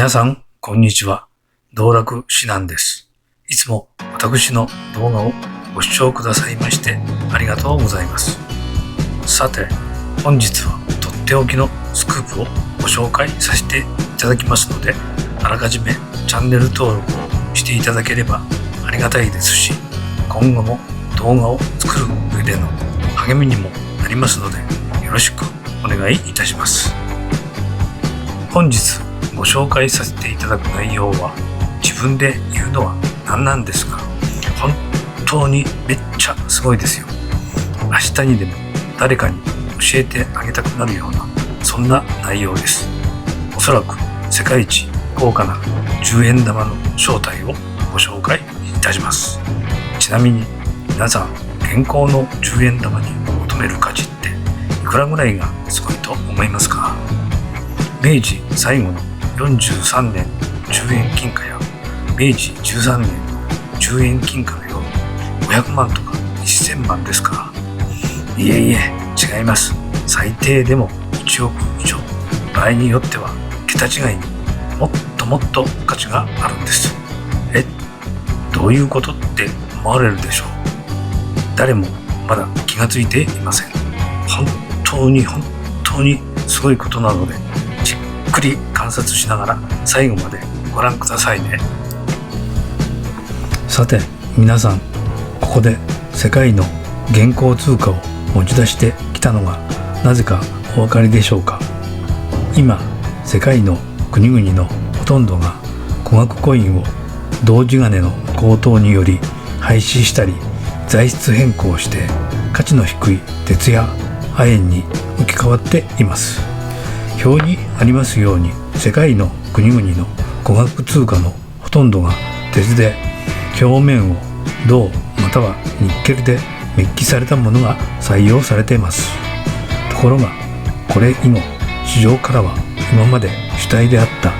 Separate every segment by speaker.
Speaker 1: 皆さん、こんにちは。道楽指南です。いつも私の動画をご視聴くださいましてありがとうございます。さて、本日はとっておきのスクープをご紹介させていただきますので、あらかじめチャンネル登録をしていただければありがたいですし、今後も動画を作る上での励みにもなりますので、よろしくお願いいたします。本日ご紹介させていただく内容は、自分で言うのは何なんですが、本当にめっちゃすごいですよ。明日にでも誰かに教えてあげたくなるような、そんな内容です。おそらく世界一高価な10円玉の正体をご紹介いたします。ちなみに皆さん、現行の10円玉に求める価値っていくらぐらいがすごいと思いますか？明治最後の43年10円金貨や明治13年の10円金貨のように500万とか1000万ですか？いえいえ、違います。最低でも1億以上、場合によっては桁違いにもっともっと価値があるんです。どういうことって思われるでしょう。誰もまだ気がついていません。本当にすごいことなので、じっくり観察しながら最後までご覧くださいね。さて皆さん、ここで世界の現行通貨を持ち出してきたのがなぜかお分かりでしょうか？今世界の国々のほとんどが古額コインを同時金の高騰により廃止したり材質変更して価値の低い鉄や亜鉛に置き換わっています。表にありますように、世界の国々の古額通貨のほとんどが鉄で、表面を銅またはニッケルでメッキされたものが採用されています。ところがこれ以後、市場からは今まで主体であった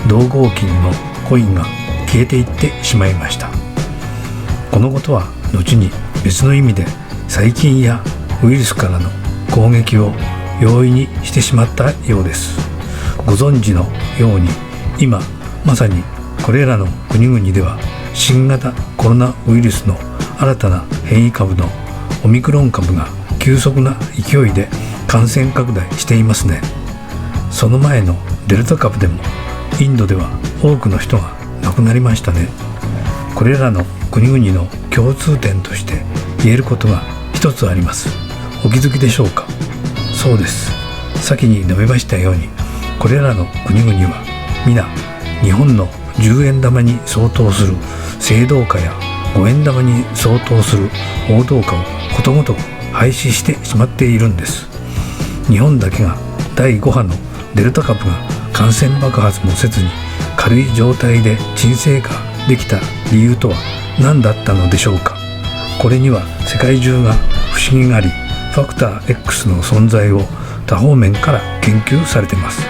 Speaker 1: 銅合金のコインが消えていってしまいました。このことは後に別の意味で細菌やウイルスからの攻撃を容易にしてしまったようです。ご存知のように、今まさにこれらの国々では新型コロナウイルスの新たな変異株のオミクロン株が急速な勢いで感染拡大していますね。その前のデルタ株でもインドでは多くの人が亡くなりましたね。これらの国々の共通点として言えることが一つあります。お気づきでしょうか？そうです。先に述べましたように、これらの国々は皆日本の10円玉に相当する青銅貨や5円玉に相当する黄銅貨をことごとく廃止してしまっているんです。日本だけが第5波のデルタ株が感染爆発もせずに軽い状態で沈静化できた理由とは何だったのでしょうか？これには世界中が不思議があり、ファクター X の存在を多方面から研究されています。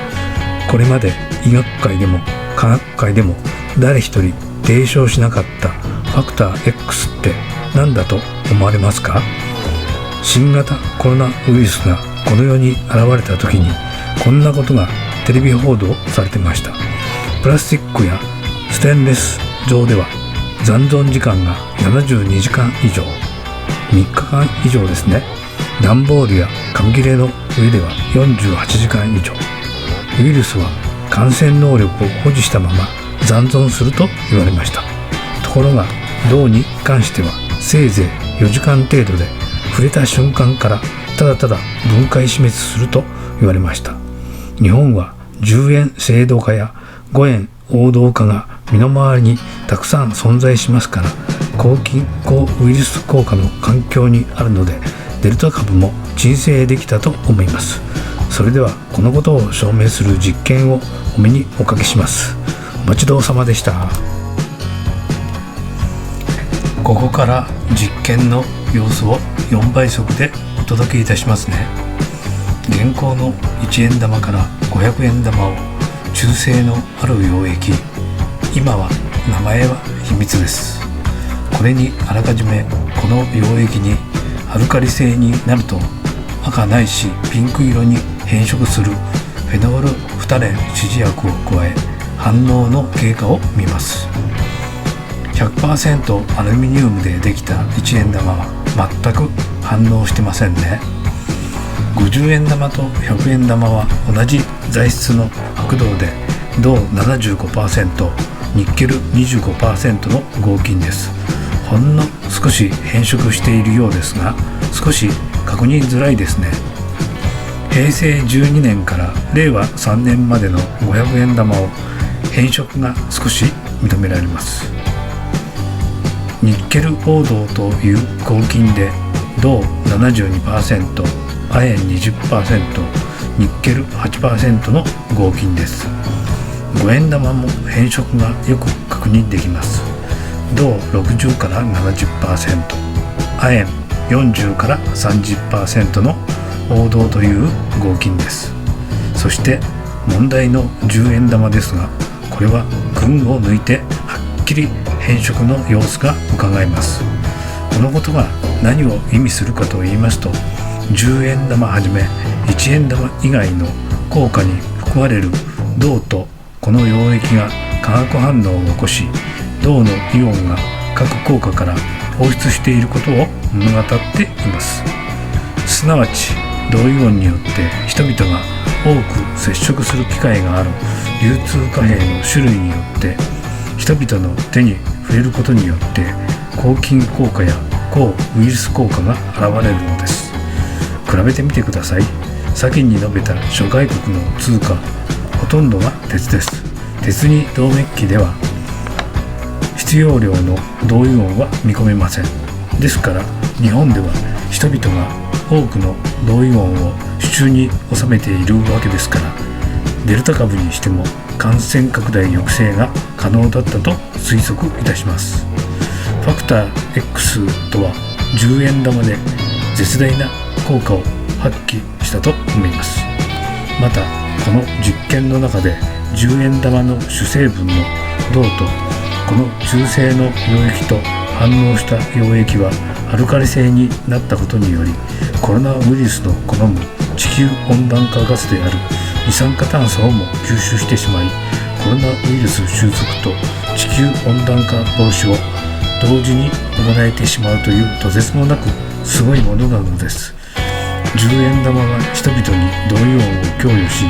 Speaker 1: これまで医学界でも科学界でも誰一人提唱しなかったファクター X って何だと思われますか？新型コロナウイルスがこの世に現れた時に、こんなことがテレビ報道されてました。プラスチックやステンレス状では残存時間が72時間以上、3日間以上ですね。段ボールや紙切れの上では48時間以上。ウイルスは感染能力を保持したまま残存すると言われました。ところが銅に関してはせいぜい4時間程度で、触れた瞬間からただただ分解死滅すると言われました。日本は10円青銅貨や5円黄銅貨が身の回りにたくさん存在しますから、抗菌抗ウイルス効果の環境にあるので、デルタ株も鎮静できたと思います。それではこのことを証明する実験をお目におかけします。お待ちどうさまでした。ここから実験の様子を4倍速でお届けいたしますね。現行の1円玉から500円玉を中性のある溶液、今は名前は秘密です。これにあらかじめこの溶液にアルカリ性になると赤ないしピンク色に変色するフェノールフタレン指示薬を加え、反応の経過を見ます。 100% アルミニウムでできた1円玉は全く反応してませんね。50円玉と100円玉は同じ材質の白銅で銅 75%、ニッケル 25% の合金です。ほんの少し変色しているようですが、少し確認づらいですね。平成12年から令和3年までの500円玉を変色が少し認められます。ニッケル黄銅という合金で銅 72%、亜鉛 20%、ニッケル 8% の合金です。5円玉も変色がよく確認できます。銅60から 70%、亜鉛40から 30% の黄銅という合金です。そして問題の10円玉ですが、これは群を抜いてはっきり変色の様子が伺えます。このことが何を意味するかと言いますと、10円玉はじめ1円玉以外の硬貨に含まれる銅とこの溶液が化学反応を起こし、銅のイオンが各硬貨から放出していることを物語っています。すなわち銅イオンによって人々が多く接触する機会がある流通貨幣の種類によって人々の手に触れることによって抗菌効果や抗ウイルス効果が現れるのです。比べてみてください。先に述べた諸外国の通貨、ほとんどが鉄です。鉄に銅メッキでは必要量の銅イオンは見込めません。ですから日本では人々が多くの銅イオンを手中に収めているわけですから、デルタ株にしても感染拡大抑制が可能だったと推測いたします。ファクター X とは10円玉で絶大な効果を発揮したと思います。またこの実験の中で10円玉の主成分の銅とこの中性の溶液と反応した溶液はアルカリ性になったことにより、コロナウイルスの好む地球温暖化ガスである二酸化炭素をも吸収してしまい、コロナウイルス収束と地球温暖化防止を同時に行えてしまうというとてつもなくすごいものなのです。10円玉は人々に銅イオンを供与し、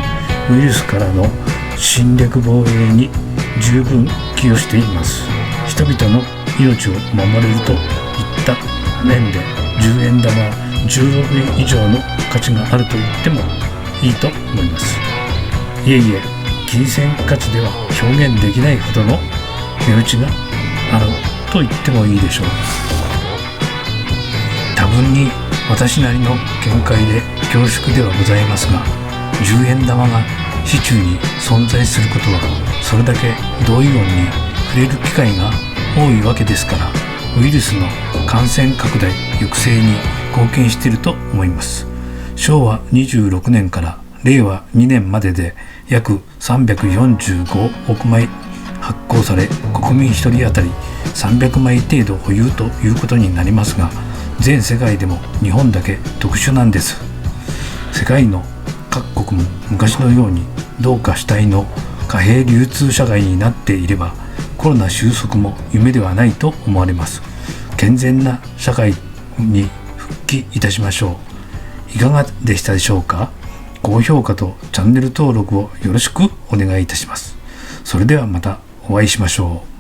Speaker 1: ウイルスからの侵略防衛に十分寄与しています。人々の命を守れるといった面で10円玉は16円以上の価値があると言ってもいいと思います。いえいえ、金銭価値では表現できないほどの値打ちがあると言ってもいいでしょう。多分に私なりの見解で恐縮ではございますが、10円玉が市中に存在することはそれだけ銅イオンに触れる機会が多いわけですから、ウイルスの感染拡大抑制に貢献していると思います。昭和26年から令和2年までで約345億枚発行され、国民1人当たり300枚程度保有ということになりますが、全世界でも日本だけ特殊なんです。世界の各国も昔のように銅貨主体の貨幣流通社会になっていれば、コロナ収束も夢ではないと思われます。健全な社会に復帰いたしましょう。いかがでしたでしょうか。高評価とチャンネル登録をよろしくお願いいたします。それではまたお会いしましょう。